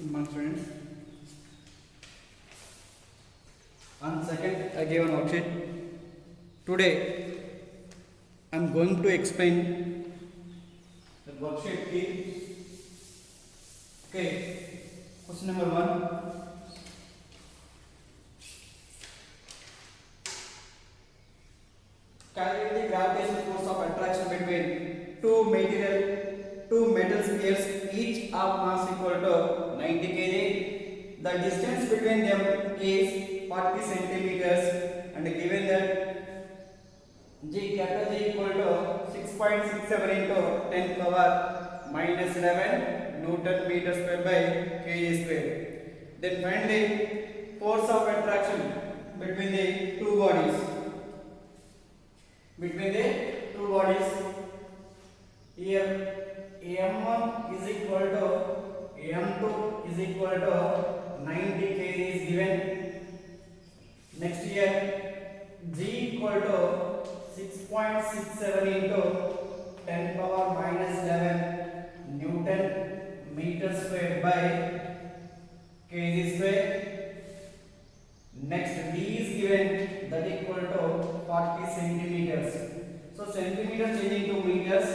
In my friends, on second I gave an worksheet. Today I am going to explain the worksheet key. Okay, question number 1. Calculate the gravitational force of attraction between two metal spheres, each of mass equal to 90 kg. The distance between them is 40 centimeters, and given that capital G equal to 6.67 into 10 power minus 11 Newton meter square by kg square. Then find the force of attraction between the two bodies. Here m1 is equal to m2 is equal to 90 kg is given. Next here G equal to 6.67 into 10 power minus 11 Newton meter square by kg square. Next D is given, that equal to 40 centimeters. So centimeters changing to meters.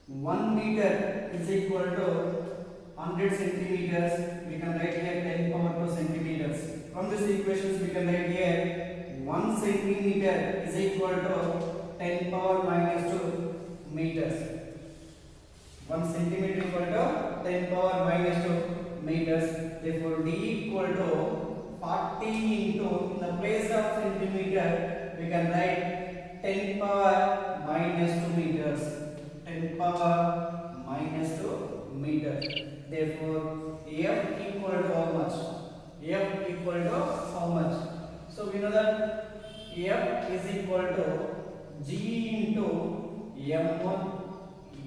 1 meter is equal to 100 centimeters. We can write here 10 power 2 centimeters. From this equations we can write here 1 centimeter is equal to 10 power minus 2 meters. 1 centimeter equal to 10 power minus 2 meters. Therefore D equal to 40 into, in the place of centimeter we can write 10 power minus 2 meters. 10 power minus 2 meters. Therefore F equal to how much? F equal to how much? So we know that F is equal to G into m1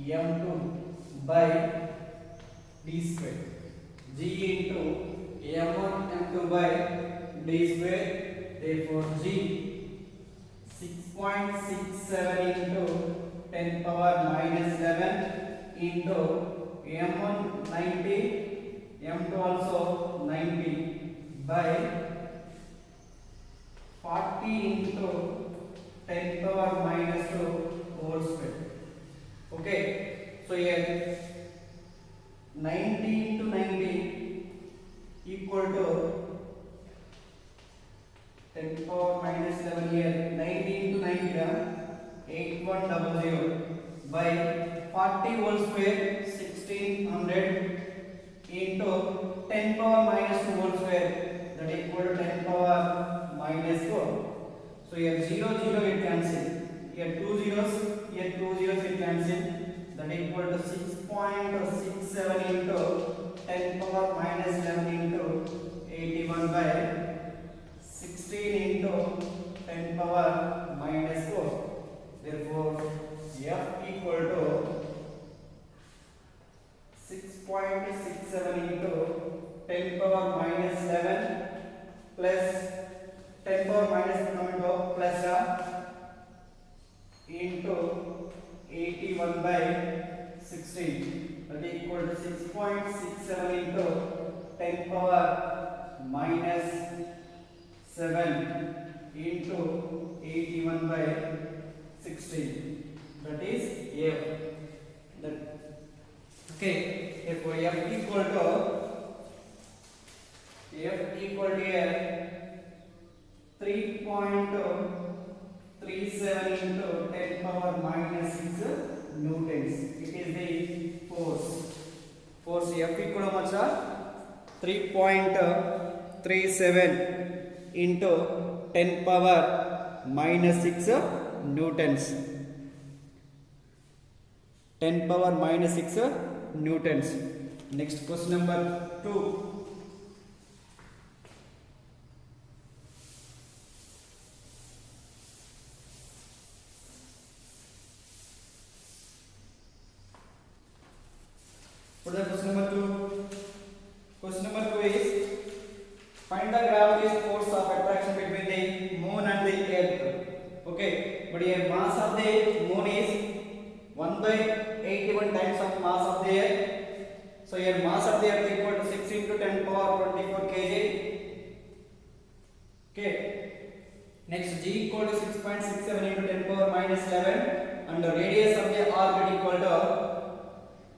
m2 by d square. G into m1 m2 by d square. Therefore G 6.67 into 10 power minus 11 into m1 90, m2 also 90 by 40 into 10 power minus 2 whole square. Okay, so here 90 into 90 equal to 10 power minus 11 here. 90 into 90 8100 by 40 whole square 1600 into 10 power minus 2 whole square, that equal to 10 power minus 4. So here 0 0 it cancel. Here 2 zeros, here 2 zeros it cancel. That equal to 6.67 into 10 power minus 11 into 81 by 16 into 10 power minus 4. Therefore F equal to 6.67 into 10 power minus 11 plus 10 power minus plus into 81 by 16, that is equal to 6.67 into 10 power minus 7 into 81 by 16, that is F. Okay, therefore F equal to here 3.37 into 10 power minus 6 newtons. It is the force. Force F equal to how much? 3.37 into 10 power minus 6 newtons. 10 power minus 6 newtons. Next question number 2. What is question number 2? Question number 2 is find the gravitational force of attraction between the moon and the earth. Okay, but here mass of the moon is 1 by 81 times of mass of the earth. So here mass of the earth equal to 6 into 10 power 24 kg. Okay. Next G equal to 6.67 into 10 power minus 11 and the radius of the orbit equal to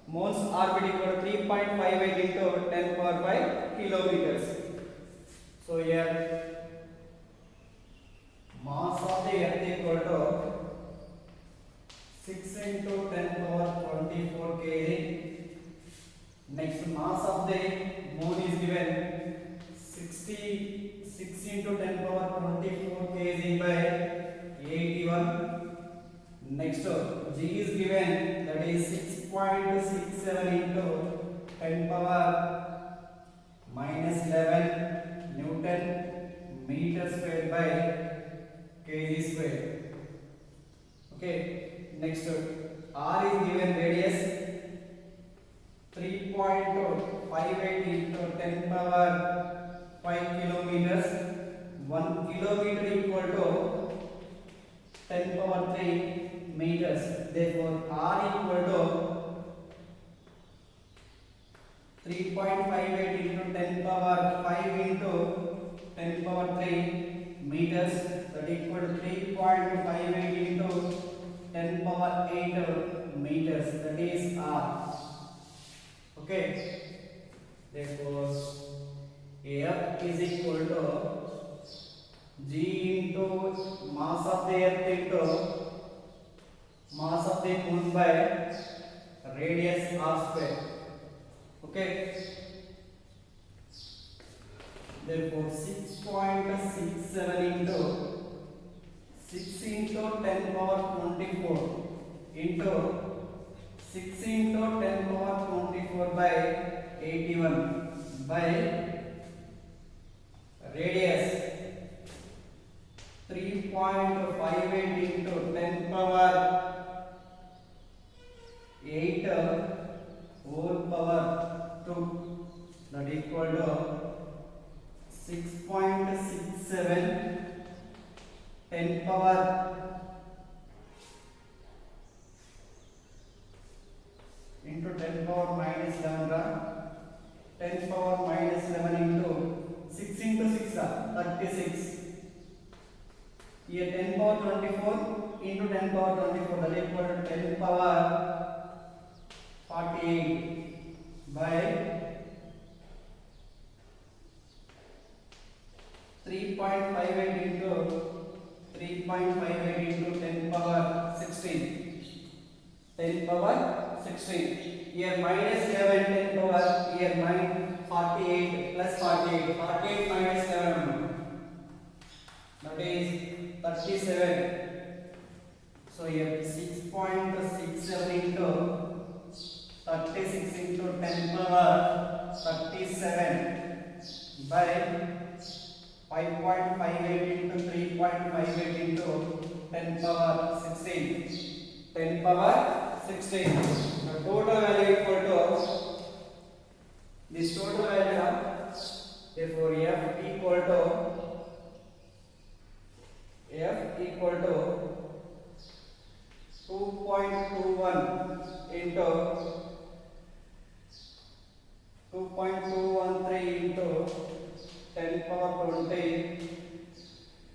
Mons orbit equal to 3.58 into 10 power 5 kilometers. So here mass of the earth equal to 6 into 10 power 24 kg. Next mass of the moon is given 66 into 10 power 24 kg by 81. Next G is given, that is 6.67 into 10 power minus 11 Newton meter square by kg square. Okay. Next R is given radius 3.58 into 10 power 5 kilometers. 1 kilometer equal to 10 power 3 meters. Therefore, R equal to 3.58 into 10 power 5 into 10 power 3 meters. That equal to 3.58 into 10 power 8 meters. That is R. Okay. Therefore, F is equal to G into mass of the earth into mass of the moon by radius R square. Okay. Therefore, 6.67 into 6 into 10 power 24 into 6 into 10 power 24 by 81 by radius 3.58 into 10 power 8 whole power 2, that equal to 6.67 10 power into 10 power minus 11 10 power minus 11 into 6 into 6 36. Here 10 power 24 into 10 power 24, that equal to 10 power 48 by 3.58 into 3.58 into 10 power 16. 10 power 16. Here minus 11 10 power, here minus 48 plus 48. 48 minus 7. That is 37. So here 6.67 into 36 into 10 power 37 by 5.58 into 3.58 into 10 power 16. 10 power 16. The total value equal to this total value. Therefore, F equal to 2.21 into 2.213 into 10 power 20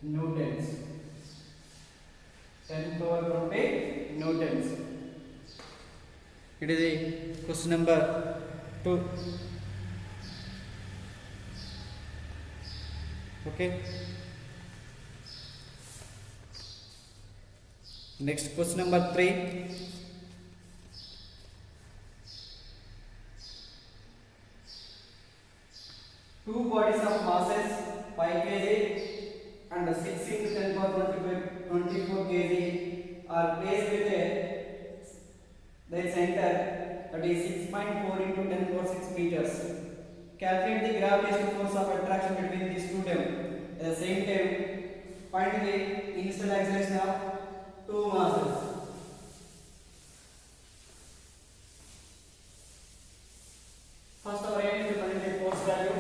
newtons. 10 power 20 newtons. It is a question number 2. Okay. Next question number 3. Two bodies of masses 5 kg and 6 into 10 power 24 kg are placed with their center, that is 6.4 into 10 power 6 meters. Calculate the gravitational force of attraction between these two them. At the same time, find the initial acceleration of two masses. First, our aim is to find the force value.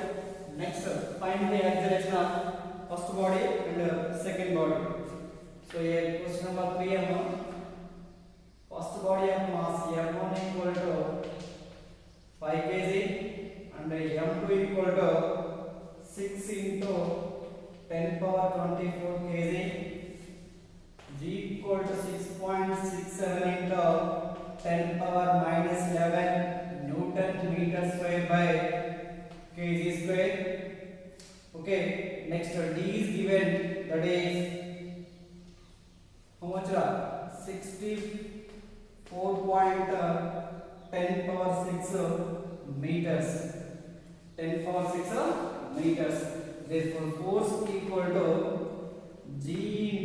Next, find the acceleration of first body and second body. So here question number 3 first body of mass M1 equal to 5 kg equal to 6 into 10 power 24 kg. G equal to 6.67 into 10 power minus 11 Newton meter square by kg square. Okay, next D is given, that is how much? 64.10 power 6 meters. 10 power 6 meters. Therefore, force equal to G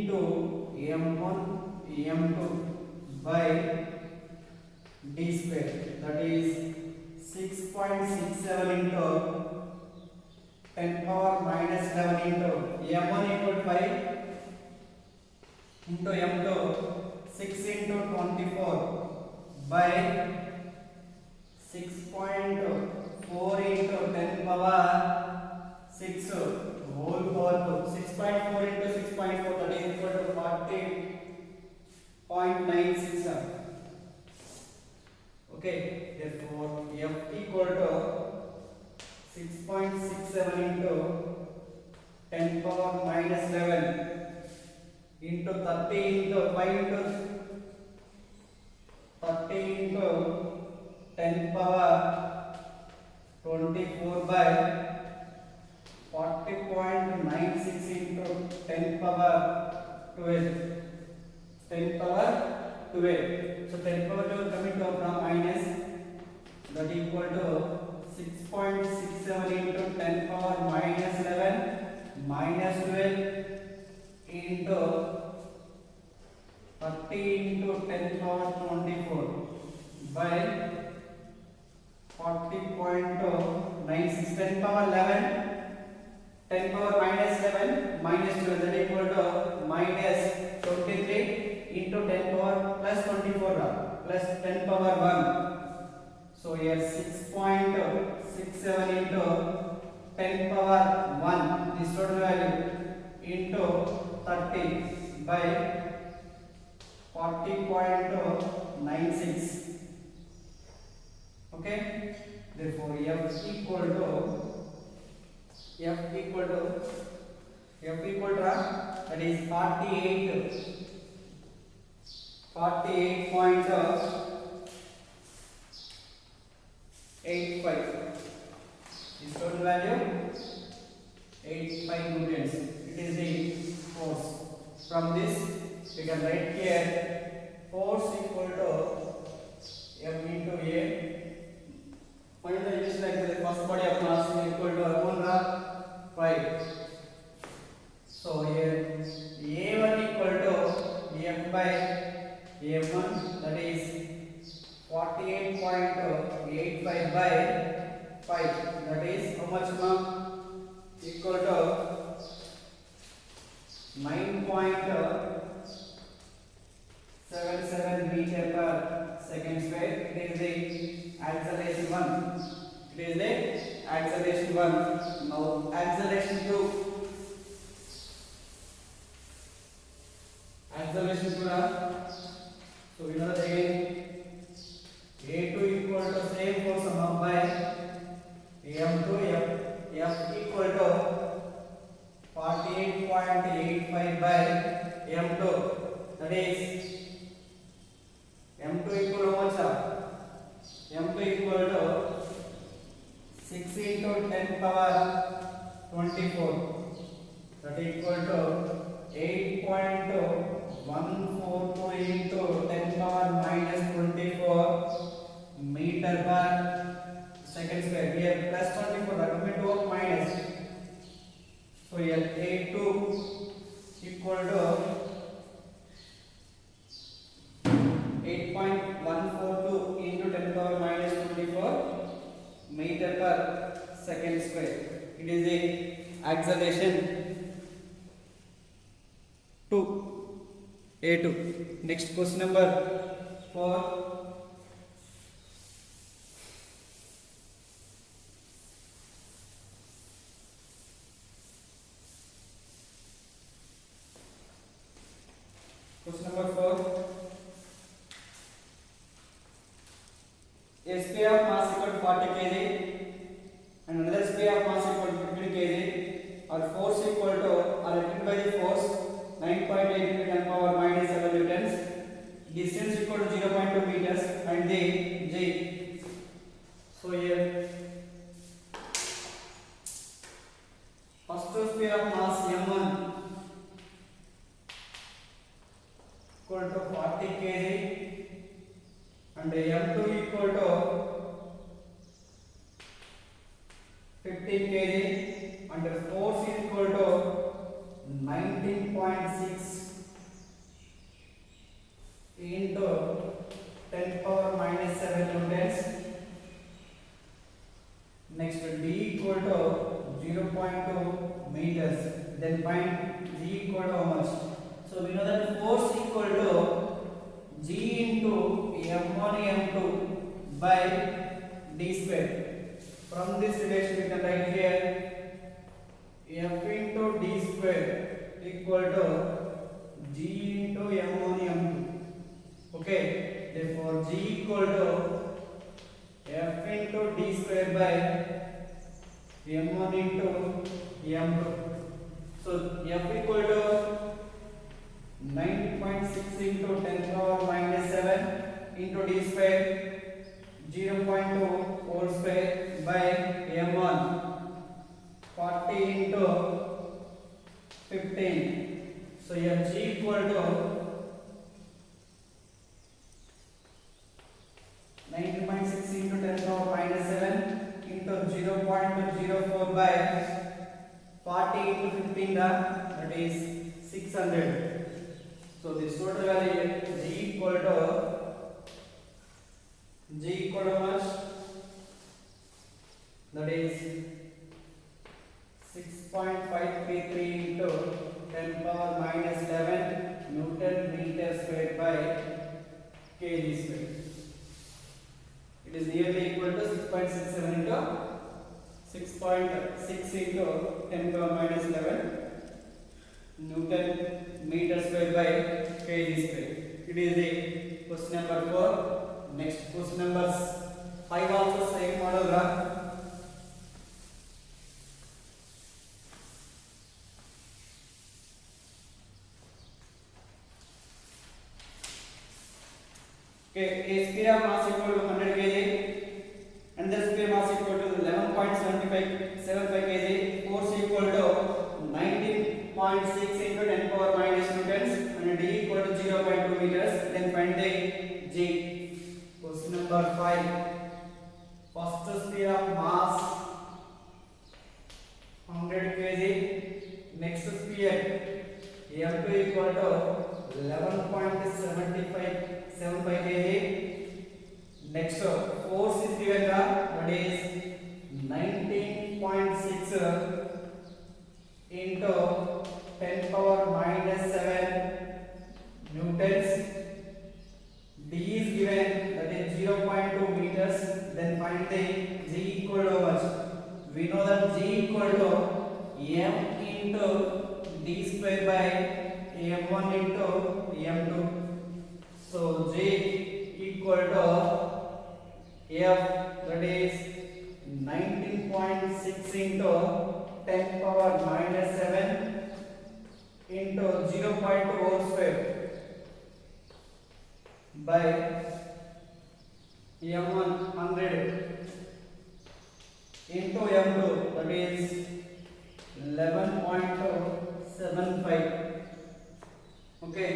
into M1 M2 by D square. That is 6.67 into 10 power minus 11 into M1 equal to 5 into M2 6 into 24 by 6.4 into 10 power 6 whole power 2. 6.4 into 6.4, that is equal to 40.96. Okay, therefore F equal to 6.67 into 10 power minus 11 into 30 into 5 into 30 into 10 power 24 by 40.96 into 10 power 12. 10 power 12. So 10 power 12 coming to from minus, that equal to 6.67 into 10 power minus 11 minus 12 into 30 into 10 power 24 by 40.96. 10 power 11, 10 power minus 11 minus 12, that equal to minus 23 into 10 power plus 24 plus 10 power 1. So here 6.67 into 10 power 1, this total value, into 30 by 40.96. Okay, therefore F equal to that is 48.85. This total value 85 newtons. It is the force. From this we can write here force equal to M into A. Find the equation like the first body of mass equal to 5. So here A1 equal to F by A1, that is 48.85 by 5. That is how much, ma'am? Equal to 9.77 meter per second square. It is the acceleration 1. It is the acceleration 1. Now acceleration 2. Acceleration 2. So we know that again A2 equal to same force amount by M2. F equal to 48.85 by M2. That is M2 equal to how much? M2 equal to 6 into 10 power 24. That equal to 8.142 into 10 power minus 24 meter per second square. Here plus 24, that will be 2 of minus. So here A2 equal to 8.142 into 10 power minus 24 meter per second square. It is the acceleration 2. A2. Next question number 4. Question number 4. A sphere of mass equal to 40 kg and another sphere of mass or force equal to or written by the force 9.8 into 10 power minus 7 newtons. Distance equal to 0.2 meters and the G. So here first sphere of mass m1 equal to 40 kg and m2 equal to 15 kg and the force is equal to 19.6 into 10 power minus 7 newtons. Next D equal to 0.2 meters. Then find G equal to how much? So we know that force equal to G into m1 m2 by D square. From this relation we can write here F into D square equal to G into m1 m2. Okay, therefore G equal to F into D square by m1 into m2. So F equal to 9.6 into 10 power minus 7 into D square 0.2 whole square by m1 40 into 15. So here G equal to 9.6 into 10 power minus 7 into 0.04 by 40 into 15, that is 600. So this total value G equal to how much? That is 6.533 into 10 power minus 11 Newton meter square by kg square. It is nearly equal to 6.67 into 6.6 into 10 power minus 11 Newton meter square by kg square. It is the question number 4. Next question number 5 also same model. Okay, a sphere of mass equal to 100 kg and the sphere mass equal to 11.75 kg. Force equal to 19.6 into 10 power minus newtons and D equal to 0.2 meters. Then find the G. Question number 5. First sphere of mass 100 kg. Next sphere M2 equal to 11.75 kg. Next force is given, that is 19.6 into 10 power minus 7 newtons. D is given, that is 0.2 meters. Then find the G equal to how much? We know that G equal to M into D square by M1 into M2. So G equal to F, that is 19.6 into 10 power minus 7 into 0.2 whole square by M1 100 into M2, that is 11.75. Okay,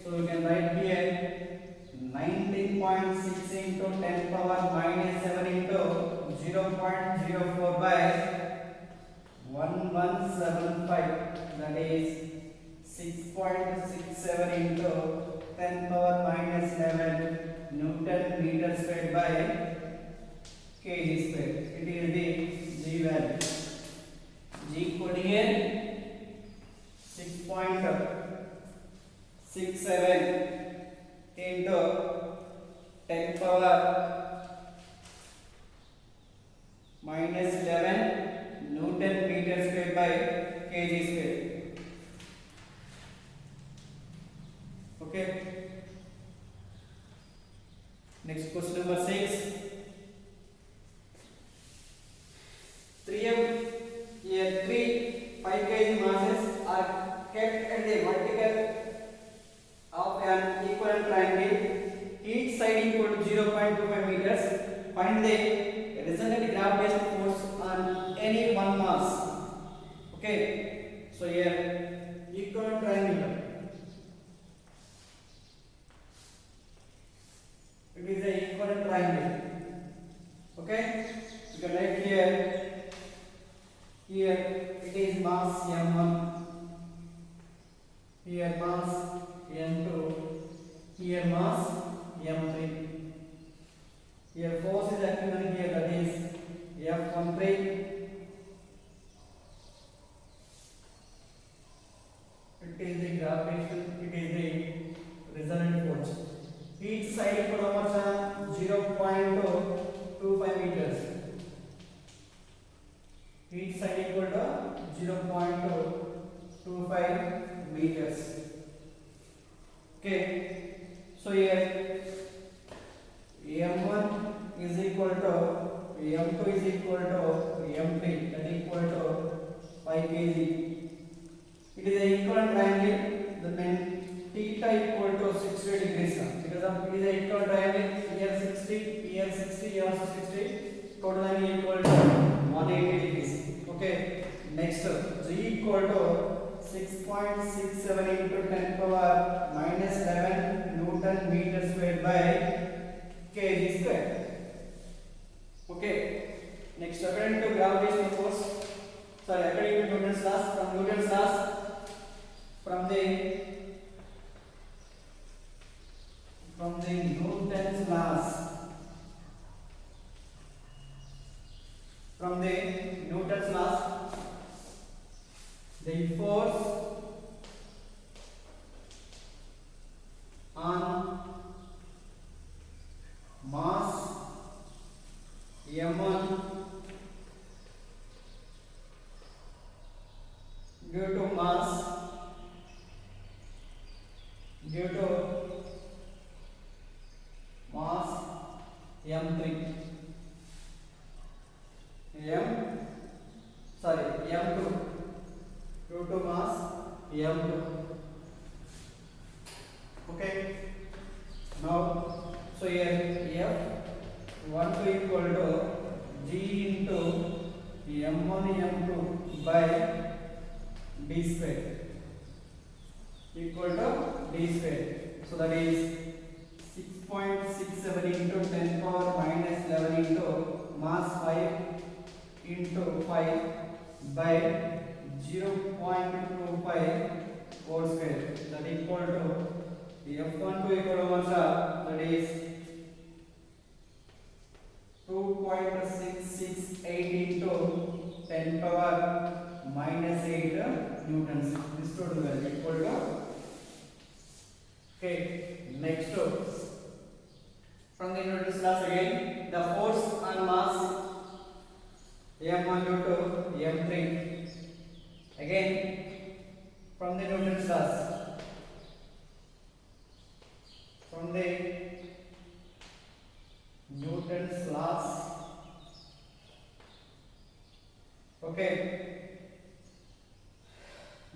so we can write here 19.6 into 10 power minus 7 into 0.04 by 1175, that is 6.67 into 10 power minus 11 Newton meter square by kg square. It is the G value. G equal here 6.67 into 10 power minus 11 Newton meter square by kg square. Okay. Next question number 6. 3 5 kg to 0.25 meters. Find the resultant gravitational force on any one mass. Okay, so here equivalent triangle. It is a equivalent triangle. Okay, you can write here. Here it is mass m1. Here mass m2. Here mass m3. Here force is acting on here, that is F13. It is the gravitational, it is the resonant force. Each side equal to 0.25 meters. Each side equal to 0.25 meters. Okay, so here m1 is equal to m2 is equal to m3, that is equal to 5 kg. It is an equivalent triangle. The then theta equal to 60 degrees because of it is an equivalent triangle. Here 60, here 60, here also 60. Total angle equal to 180 degrees. Okay. Next, G equal to 6.67 into 10 power minus 11 Newton meter squared by kg square. Okay. Next, according to gravitational force, according to Newton's laws, from Newton's laws, from the Newton's laws, the force on mass m1 due to mass m3 m2 due to mass m2. Okay, now so here F12 equal to G into m1 m2 by d square equal to d square. So that is 6.67 into 10 power minus 11 into mass 5 into 5 by 0.25 whole square, that equal to F12 equal to what, that is 2.668 into 10 power minus 8 newtons. This total value equal to. Okay, next from the Newton's laws again, the force on mass m1 due to m3. Again, from the Newton's laws, okay,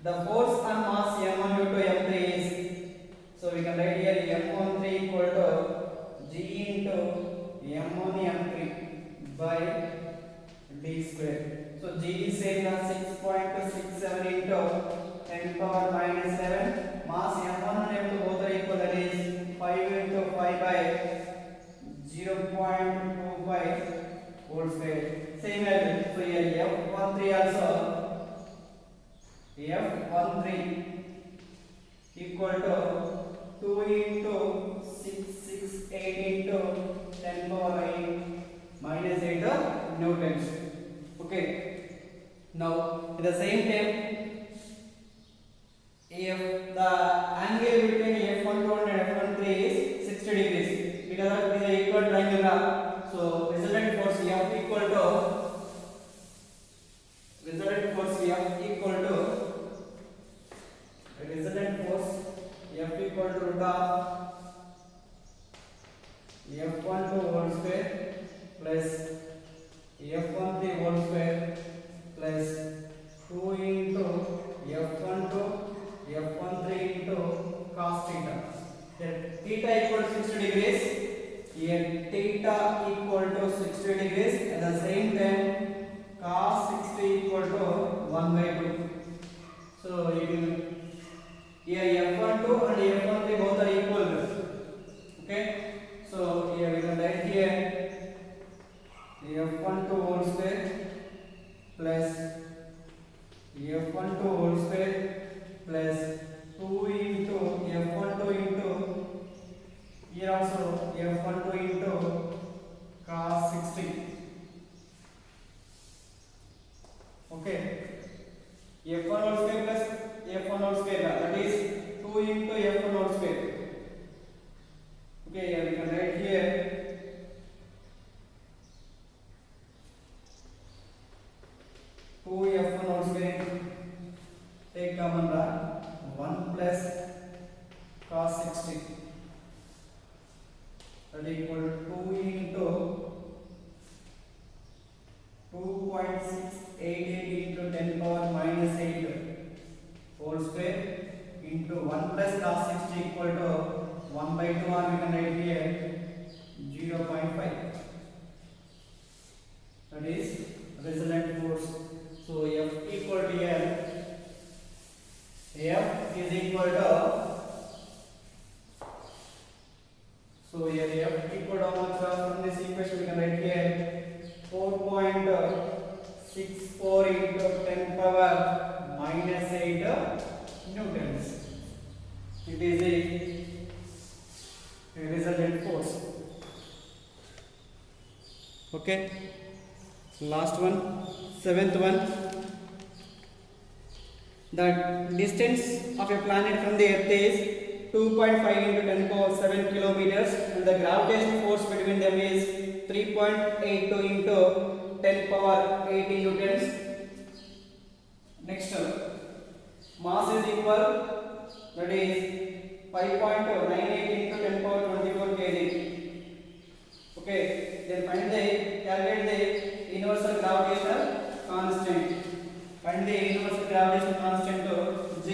the force on mass m1 due to m3 is, so we can write here m13 equal to g into m1 m3 by d square. So g is same as 6.67 into 10 power minus 7. Mass m1 and m2 both are equal, that is 5 into 5 by 0.25 whole square. Same value. So here F13 also, F13 equal to 2 into 668 into 10 power 8 minus 8 newtons. Okay. Now at the same time, if the angle between F12 and F13 is 60 degrees, because it is an equal triangle, so resultant force F equal to resultant force F equal to root of F12 whole square plus F13 whole square plus 2 into F12 F13 into cos theta. Then theta equal to 60 degrees. Here here theta equal to 60 degrees, at the same time cos 60 equal to 1 by 2. So you can here f12 and f13 both are equal. Okay, so here we can write here f12 whole square plus f12 whole square plus 2 into f12 into here also f12 into cos 60. Okay, f1 whole square plus f1 whole square, that is 2 into f1 whole square. Okay, here we can write here 2f1 whole square, take common 1 plus cos 60, that equal 2 into 2.688 into 10 power minus 8 whole square into 1 plus cos 60 equal to 1 by 2, or we can write here 0.5. That is resultant force. So F equal to L. F is equal to, so here F equal to how much? From this equation we can write here 4.64 into 10 power minus 8 newtons. It is a resultant force. Okay, last one, seventh one. The distance of a planet from the Earth is 2.5 into 10 power 7 kilometers, and the gravitational force between them is 3.82 into 10 power 80 newtons. Next, mass is equal, that is 5.98 into 10 power 24 kg. Okay, then calculate the universal gravitational constant. Find the universal gravitational constant to G.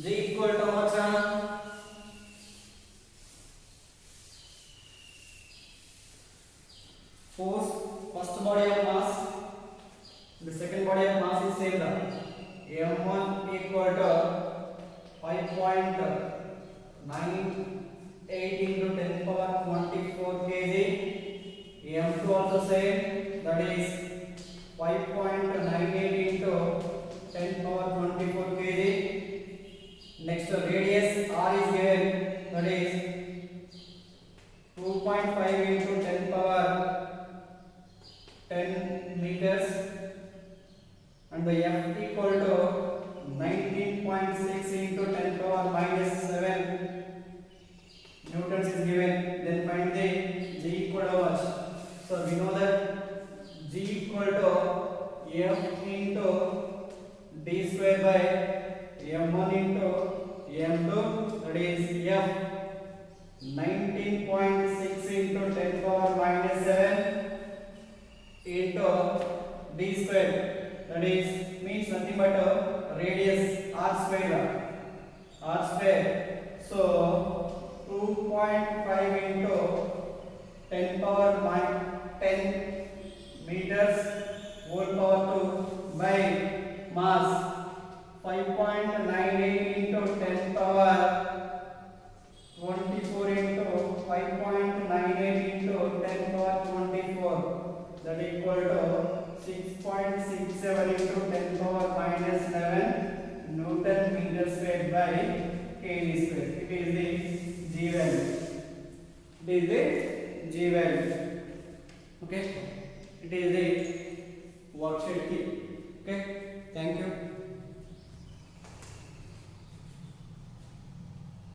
G equal to how much? Force, first body of mass, the second body of mass is same. M1 equal to 5.98 into 10 power 24 kg. M2 also same, that is 5.98 into 10 power 24 kg. Next, radius R is given, that is 2.5 into 10 power 10 meters, and the F equal to 19.6 into 10 power minus 7 newtons is given. Then find the G equal to how much? So we know that G equal to F into D square by M1 into M2, that is F 19.6 into 10 power minus 7 into D square, that is means nothing but radius R square. So 2.5 into 10 power 10 meters whole power 2 by mass 5.98 into 10 power 24 into 5.98 into 10 power 24, that equal to 6.67 into 10 power minus 11 Newton meter square by kg square. It is the G value. It is the G value. Okay. It is the worksheet key. Okay. Thank you.